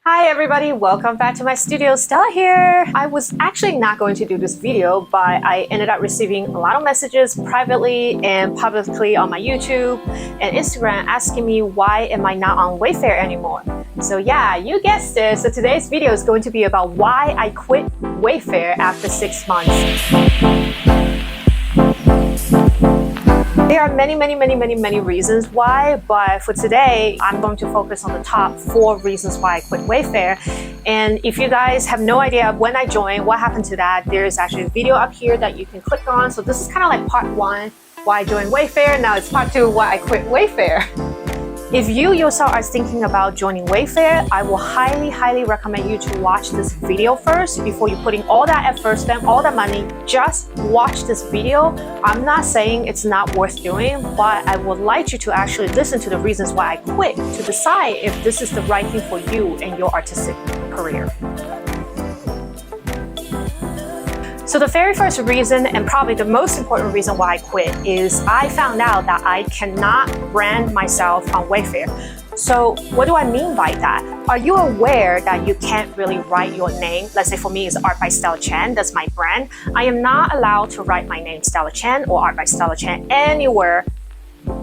Hi everybody, welcome back to my studio. Stella here. I was actually not going to do this video, but I ended up receiving a lot of messages privately and publicly on my YouTube and Instagram asking me why am I not on Wayfair anymore. So yeah, you guessed it. So today's video is going to be about why I quit Wayfair after 6 months. There are many reasons why, but for today, I'm going to focus on the top 4 reasons why I quit Wayfair. And if you guys have no idea when I joined, what happened to that, there's actually a video up here that you can click on. So this is kind of like part 1, why I joined Wayfair. Now it's part 2, why I quit Wayfair. If you yourself are thinking about joining Wayfair, I will highly recommend you to watch this video first before you putting all that effort, spend all that money. Just watch this video. I'm not saying it's not worth doing, but I would like you to actually listen to the reasons why I quit to decide if this is the right thing for you and your artistic career. So the very first reason, and probably the most important reason why I quit, is I found out that I cannot brand myself on Wayfair. So what do I mean by that? Are you aware that you can't really write your name? Let's say for me, it's Art by Stella Chan, that's my brand. I am not allowed to write my name Stella Chan or Art by Stella Chan anywhere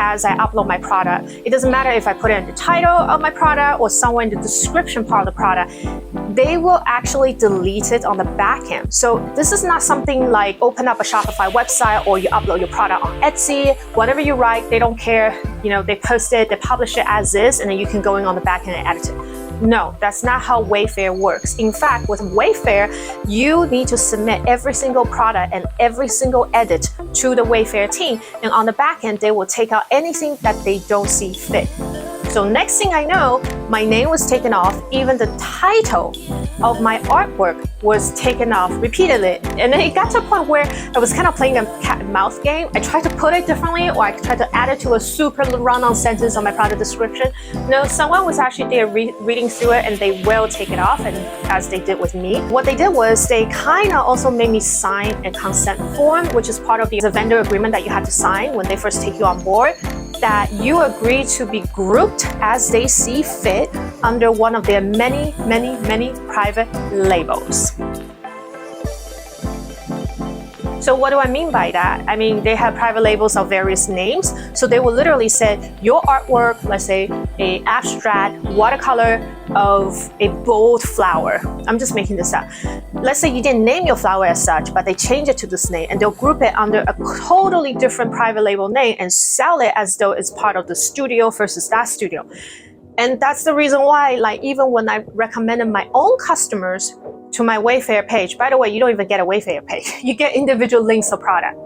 as I upload my product. It doesn't matter if I put it in the title of my product or somewhere in the description part of the product, they will actually delete it on the back end. So this is not something like open up a Shopify website or you upload your product on Etsy, whatever you write, they don't care. You know, they post it, they publish it as is, and then you can go in on the back end and edit it. No, that's not how Wayfair works. In fact, with Wayfair, you need to submit every single product and every single edit to the Wayfair team. And on the back end, they will take out anything that they don't see fit. So next thing I know, my name was taken off. Even the title of my artwork was taken off repeatedly. And then it got to a point where I was kind of playing a cat and mouse game. I tried to put it differently, or I tried to add it to a super run-on sentence on my product description. No, someone was actually there reading through it, and they will take it off, and as they did with me. What they did was they kind of also made me sign a consent form, which is part of the vendor agreement that you have to sign when they first take you on board, that you agree to be grouped as they see fit under one of their many private labels. So what do I mean by that? I mean, they have private labels of various names. So they will literally say your artwork, let's say a abstract watercolor of a bold flower. I'm just making this up. Let's say you didn't name your flower as such, but they change it to this name, and they'll group it under a totally different private label name and sell it as though it's part of the studio versus that studio. And that's the reason why, like, even when I recommended my own customers to my Wayfair page, by the way, you don't even get a Wayfair page. You get individual links of product.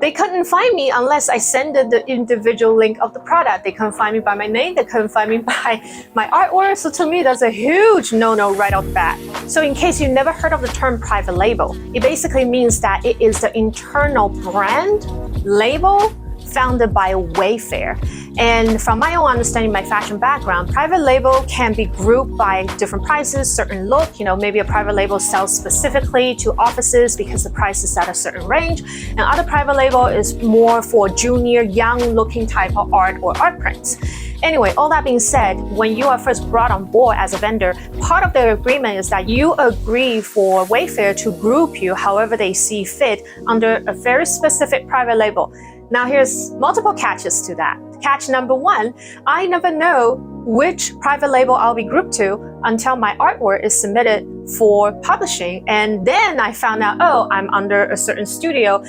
They couldn't find me unless I sent the individual link of the product. They couldn't find me by my name. They couldn't find me by my artwork. So to me, that's a huge no-no right off the bat. So in case you never heard of the term private label, it basically means that it is the internal brand label founded by Wayfair. And from my own understanding, my fashion background, private label can be grouped by different prices, certain look, you know, maybe a private label sells specifically to offices because the price is at a certain range. And other private label is more for junior, young looking type of art or art prints. Anyway, all that being said, when you are first brought on board as a vendor, part of their agreement is that you agree for Wayfair to group you however they see fit under a very specific private label. Now here's multiple catches to that. Catch number 1, I never know which private label I'll be grouped to until my artwork is submitted for publishing. And then I found out, oh, I'm under a certain studio.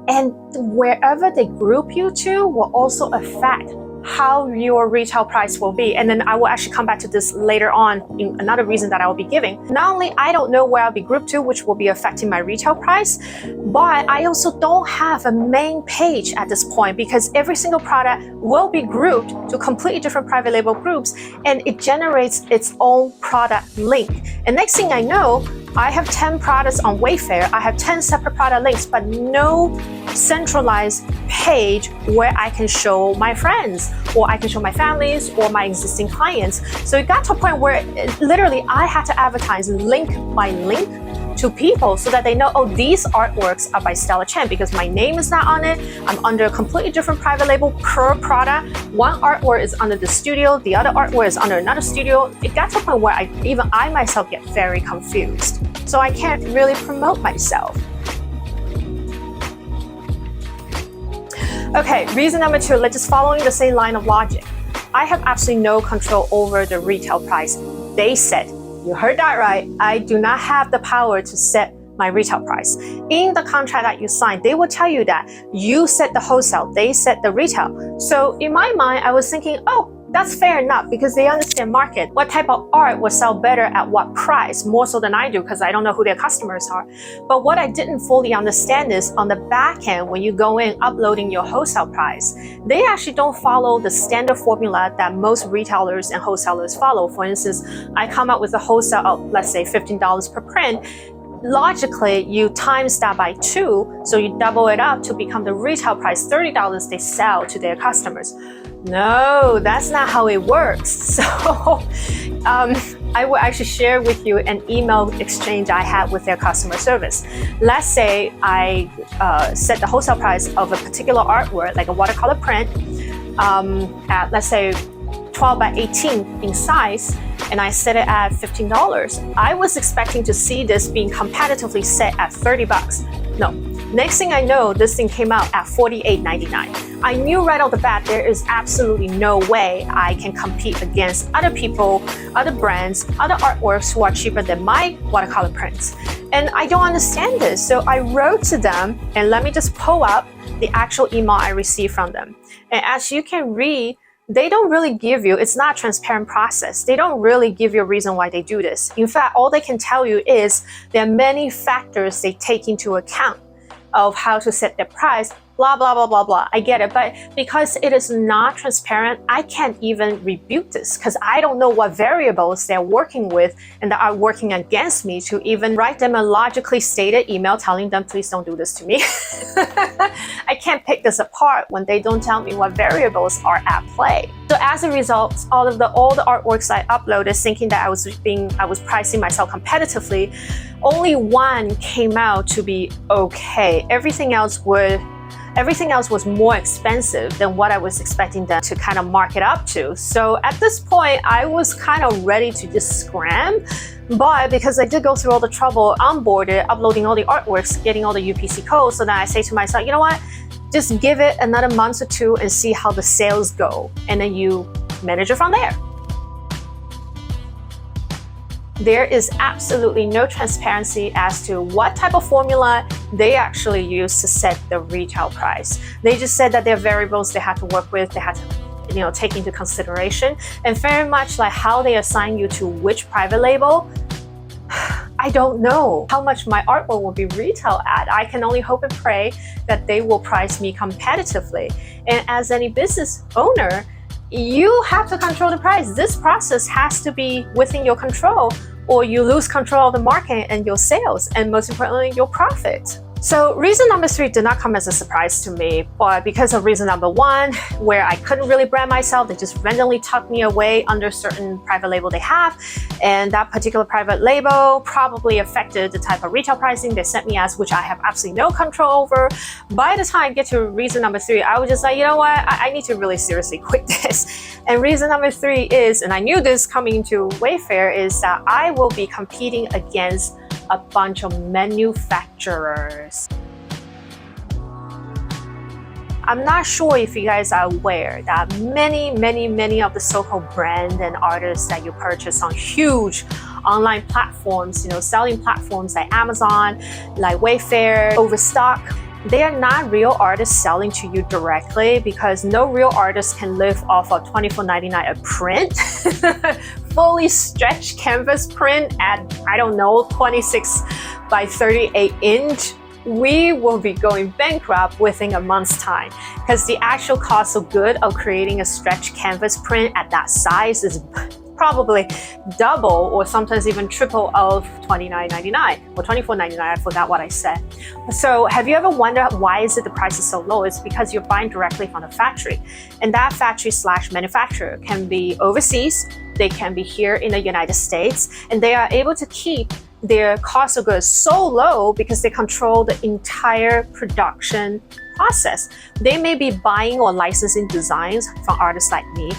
And wherever they group you to will also affect how your retail price will be. And then I will actually come back to this later on in another reason that I will be giving. Not only I don't know where I'll be grouped to, which will be affecting my retail price, but I also don't have a main page at this point because every single product will be grouped to completely different private label groups, and it generates its own product link. And next thing I know, I have 10 products on Wayfair. I have 10 separate product links, but no centralized page where I can show my friends or I can show my families or my existing clients. So it got to a point where literally I had to advertise link by link to people so that they know, oh, these artworks are by Stella Chen, because my name is not on it. I'm under a completely different private label per product. One artwork is under the studio, the other artwork is under another studio. It got to a point where even I myself get very confused. So I can't really promote myself. Okay, reason number 2, let's just following the same line of logic. I have absolutely no control over the retail price. They said, you heard that right, I do not have the power to set my retail price. In the contract that you signed, they will tell you that you set the wholesale, they set the retail. So in my mind, I was thinking, oh, that's fair enough, because they understand market. What type of art will sell better at what price, more so than I do, because I don't know who their customers are. But what I didn't fully understand is on the back end, when you go in uploading your wholesale price, they actually don't follow the standard formula that most retailers and wholesalers follow. For instance, I come up with a wholesale of, let's say, $15 per print. Logically, you times that by 2, so you double it up to become the retail price, $30 they sell to their customers. No, that's not how it works. So I will actually share with you an email exchange I had with their customer service. Let's say I set the wholesale price of a particular artwork, like a watercolor print, at, let's say, 12 by 18 in size, and I set it at $15. I was expecting to see this being competitively set at $30. No. Next thing I know, this thing came out at $48.99. I knew right off the bat there is absolutely no way I can compete against other people, other brands, other artworks who are cheaper than my watercolor prints. And I don't understand this. So I wrote to them, and let me just pull up the actual email I received from them. And as you can read, they don't really give you, it's not a transparent process. They don't really give you a reason why they do this. In fact, all they can tell you is there are many factors they take into account of how to set their price, blah, blah, blah, blah, blah. I get it, but because it is not transparent, I can't even rebuke this because I don't know what variables they're working with and that are working against me to even write them a logically stated email telling them, please don't do this to me. I can't pick this apart when they don't tell me what variables are at play. So as a result, all the artworks I uploaded thinking that I was pricing myself competitively, only one came out to be okay. Everything else was more expensive than what I was expecting them to kind of mark it up to. So at this point, I was kind of ready to just scram. But because I did go through all the trouble, onboarded, uploading all the artworks, getting all the UPC codes, so then I say to myself, you know what? Just give it another month or 2 and see how the sales go. And then you manage it from there. There is absolutely no transparency as to what type of formula they actually use to set the retail price. They just said that there are variables they had to work with, they had to take into consideration, and very much like how they assign you to which private label, I don't know how much my artwork will be retail at. I can only hope and pray that they will price me competitively. And as any business owner, you have to control the price. This process has to be within your control, or you lose control of the market and your sales, and most importantly, your profit. So reason number 3 did not come as a surprise to me, but because of reason number 1, where I couldn't really brand myself, they just randomly tucked me away under certain private label they have, and that particular private label probably affected the type of retail pricing they sent me as, which I have absolutely no control over. By the time I get to reason number 3, I was just like, you know what, I need to really seriously quit this. And reason number 3 is, and I knew this coming to Wayfair, is that I will be competing against a bunch of manufacturers. I'm not sure if you guys are aware that many of the so-called brand and artists that you purchase on huge online platforms, selling platforms like Amazon, like Wayfair, Overstock, they are not real artists selling to you directly, because no real artist can live off of $24.99 a print. Fully stretched canvas print at, I don't know, 26 by 38 inch. We will be going bankrupt within a month's time, because the actual cost of good of creating a stretched canvas print at that size is probably double or sometimes even triple of $29.99 or $24.99. I forgot what I said. So have you ever wondered why is it the price is so low? It's because you're buying directly from the factory, and that factory / manufacturer can be overseas, they can be here in the United States, and they are able to keep their cost of goods so low because they control the entire production process. They may be buying or licensing designs from artists like me,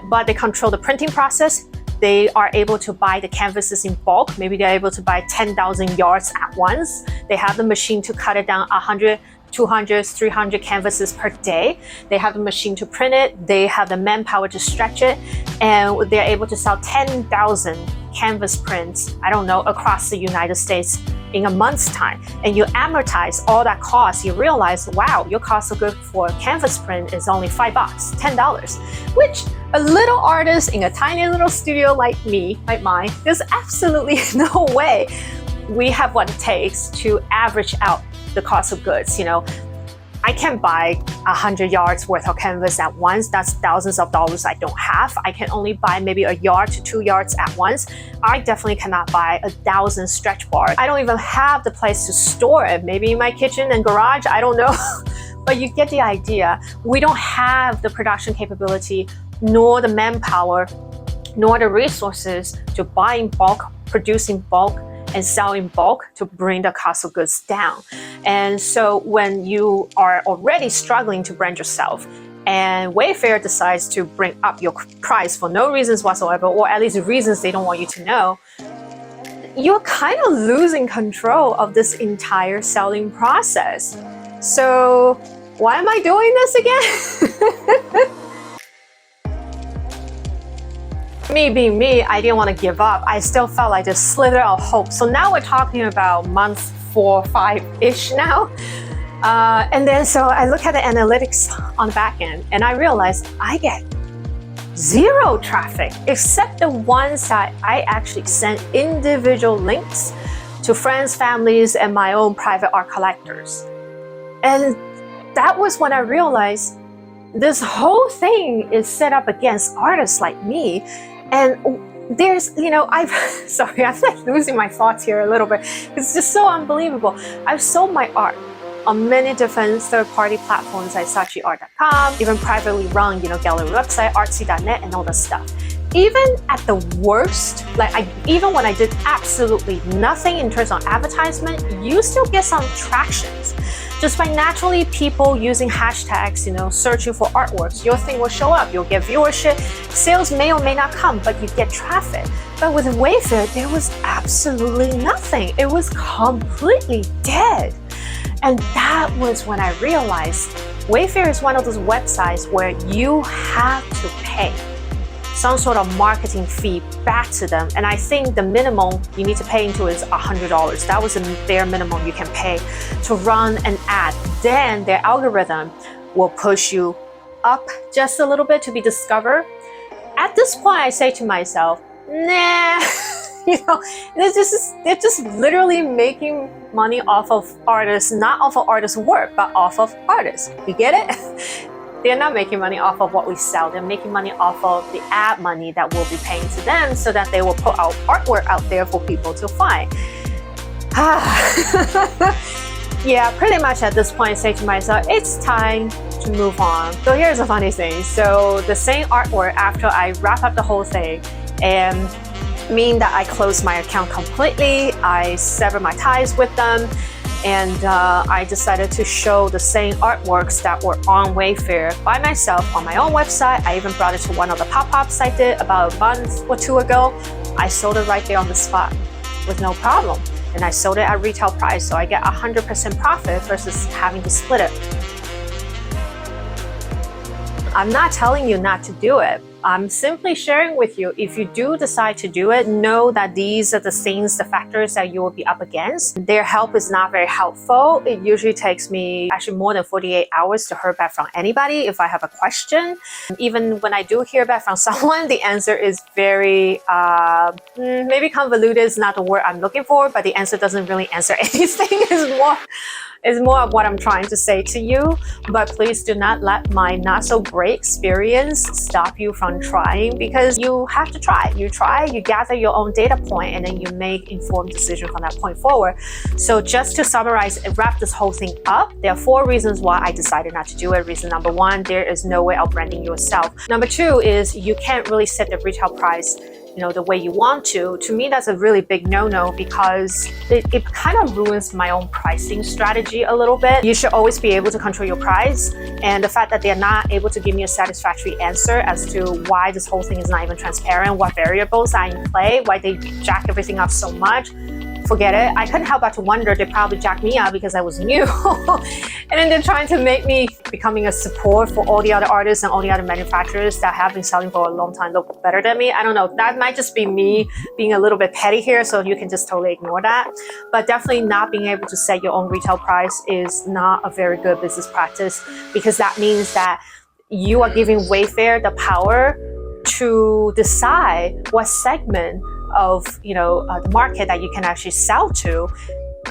but they control the printing process. They are able to buy the canvases in bulk. Maybe they're able to buy 10,000 yards at once. They have the machine to cut it down 100, 200, 300 canvases per day. They have the machine to print it. They have the manpower to stretch it. And they're able to sell 10,000 canvas prints, I don't know, across the United States in a month's time. And you amortize all that cost, you realize, wow, your cost of goods for a canvas print is only $5, $10, which a little artist in a tiny little studio like me, like mine, there's absolutely no way we have what it takes to average out the cost of goods. You know, I can't buy 100 yards worth of canvas at once. That's thousands of dollars I don't have. I can only buy maybe a yard to 2 yards at once. I definitely cannot buy 1,000 stretch bars. I don't even have the place to store it. Maybe in my kitchen and garage, I don't know. But you get the idea. We don't have the production capability, nor the manpower, nor the resources to buy in bulk, produce in bulk, and sell in bulk to bring the cost of goods down. And so when you are already struggling to brand yourself and Wayfair decides to bring up your price for no reasons whatsoever, or at least reasons they don't want you to know, you're kind of losing control of this entire selling process. So why am I doing this again? Me being me, I didn't want to give up. I still felt like this slither of hope. So now we're talking about months 4, 5-ish now. And then so I look at the analytics on the back end and I realize I get 0 traffic, except the ones that I actually send individual links to friends, families, and my own private art collectors. And that was when I realized this whole thing is set up against artists like me. And there's, you know, sorry, I'm like losing my thoughts here a little bit. It's just so unbelievable. I've sold my art on many different third-party platforms like sachiart.com, even privately run, you know, gallery website, artsy.net, and all that stuff. Even at the worst, like even when I did absolutely nothing in terms of advertisement, you still get some tractions. Just by naturally people using hashtags, you know, searching for artworks, your thing will show up, you'll get viewership, sales may or may not come, but you get traffic. But with Wayfair, there was absolutely nothing. It was completely dead. And that was when I realized Wayfair is one of those websites where you have to pay some sort of marketing fee back to them. And I think the minimum you need to pay into is $100. That was the bare minimum you can pay to run an ad. Then their algorithm will push you up just a little bit to be discovered. At this point, I say to myself, nah, you know, they're just literally making money off of artists, not off of artists' work, but off of artists. You get it? They're not making money off of what we sell. They're making money off of the ad money that we'll be paying to them so that they will put our artwork out there for people to find. Yeah, pretty much at this point, I say to myself, it's time to move on. So here's the funny thing. So the same artwork, after I wrap up the whole thing and mean that I close my account completely, I sever my ties with them, and I decided to show the same artworks that were on Wayfair by myself on my own website. I even brought it to one of the pop-ups I did about a month or 2 ago. I sold it right there on the spot with no problem. And I sold it at retail price, so I get 100% profit versus having to split it. I'm not telling you not to do it. I'm simply sharing with you, if you do decide to do it, know that these are the things, the factors that you will be up against. Their help is not very helpful. It usually takes me actually more than 48 hours to hear back from anybody if I have a question. Even when I do hear back from someone, the answer is very, maybe convoluted is not the word I'm looking for, but the answer doesn't really answer anything. It's more of what I'm trying to say to you. But please do not let my not so great experience stop you from fun trying, because you have to try. You try, you gather your own data point, and then you make informed decision from that point forward. So just to summarize and wrap this whole thing up, there are 4 reasons why I decided not to do it. Reason number 1, there is no way of branding yourself. Number 2 is you can't really set the retail price the way you want to. To me, that's a really big no-no, because it kind of ruins my own pricing strategy a little bit. You should always be able to control your price, and the fact that they're not able to give me a satisfactory answer as to why this whole thing is not even transparent, what variables are in play, why they jack everything up so much, forget it. I couldn't help but to wonder, they probably jacked me up because I was new. And then they're trying to make me becoming a support for all the other artists and all the other manufacturers that have been selling for a long time look better than me. I don't know. That might just be me being a little bit petty here, so you can just totally ignore that. But definitely not being able to set your own retail price is not a very good business practice, because that means that you are giving Wayfair the power to decide what segment of the market that you can actually sell to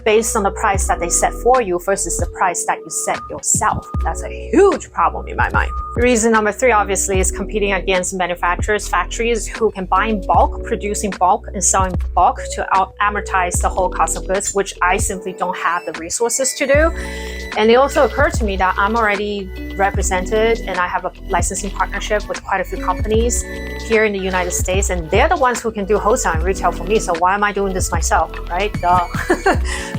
based on the price that they set for you versus the price that you set yourself. That's a huge problem in my mind. Reason number 3, obviously, is competing against manufacturers, factories who can buy in bulk, produce in bulk, and sell in bulk to amortize the whole cost of goods, which I simply don't have the resources to do. And it also occurred to me that I'm already represented and I have a licensing partnership with quite a few companies here in the United States, and they're the ones who can do wholesale and retail for me. So why am I doing this myself, right? Duh.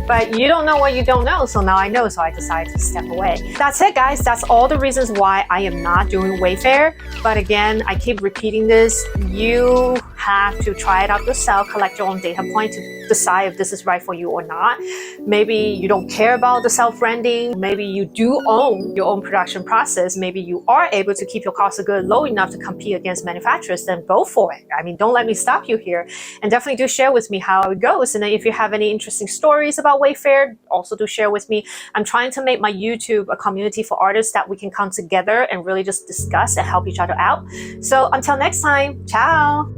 But you don't know what you don't know, so now I know, so I decided to step away. That's it, guys. That's all the reasons why I am not doing Wayfair. But again, I keep repeating this. You have to try it out yourself, collect your own data point to decide if this is right for you or not. Maybe you don't care about the self-branding. Maybe you do own your own production process. Maybe you are able to keep your cost of goods low enough to compete against manufacturers. Then go for it. I mean, don't let me stop you here. And definitely do share with me how it goes. And then if you have any interesting stories about Wayfair, also do share with me. I'm trying to make my YouTube a community for artists that we can come together and really just discuss and help each other out. So until next time, ciao.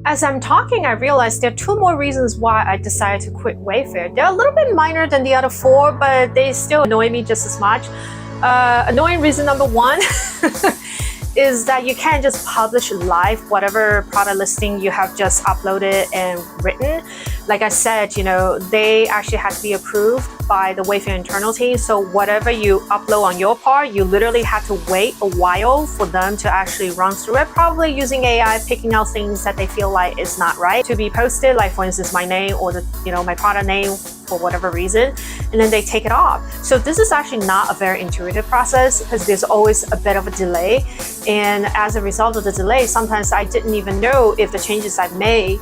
As I'm talking, I realized there are 2 more reasons why I decided to quit Wayfair. They're a little bit minor than the other 4, but they still annoy me just as much. Annoying reason number 1 is that you can't just publish live whatever product listing you have just uploaded and written. Like I said, they actually have to be approved by the Wayfair internal team. So whatever you upload on your part, you literally have to wait a while for them to actually run through it, probably using AI, picking out things that they feel like is not right to be posted, like for instance my name or my product name for whatever reason, and then they take it off. So this is actually not a very intuitive process, because there's always a bit of a delay. And as a result of the delay, sometimes I didn't even know if the changes I made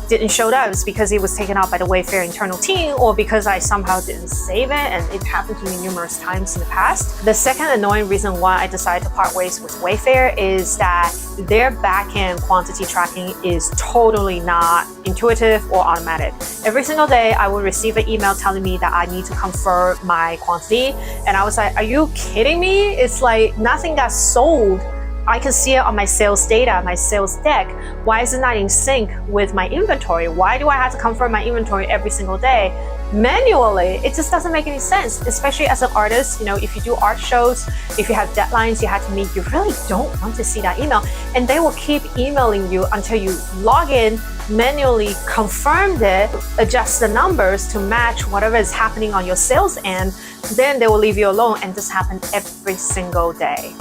didn't show up. It's because it was taken out by the Wayfair internal team, or because I somehow didn't save it, and it happened to me numerous times in the past. The second annoying reason why I decided to part ways with Wayfair is that their backend quantity tracking is totally not intuitive or automatic. Every single day I will receive an email telling me that I need to confirm my quantity, and I was like, are you kidding me? It's like nothing got sold. I can see it on my sales data, my sales deck. Why is it not in sync with my inventory? Why do I have to confirm my inventory every single day manually? It just doesn't make any sense, especially as an artist. If you do art shows, if you have deadlines you have to meet, you really don't want to see that email. And they will keep emailing you until you log in, manually confirm it, adjust the numbers to match whatever is happening on your sales end. Then they will leave you alone, and this happens every single day.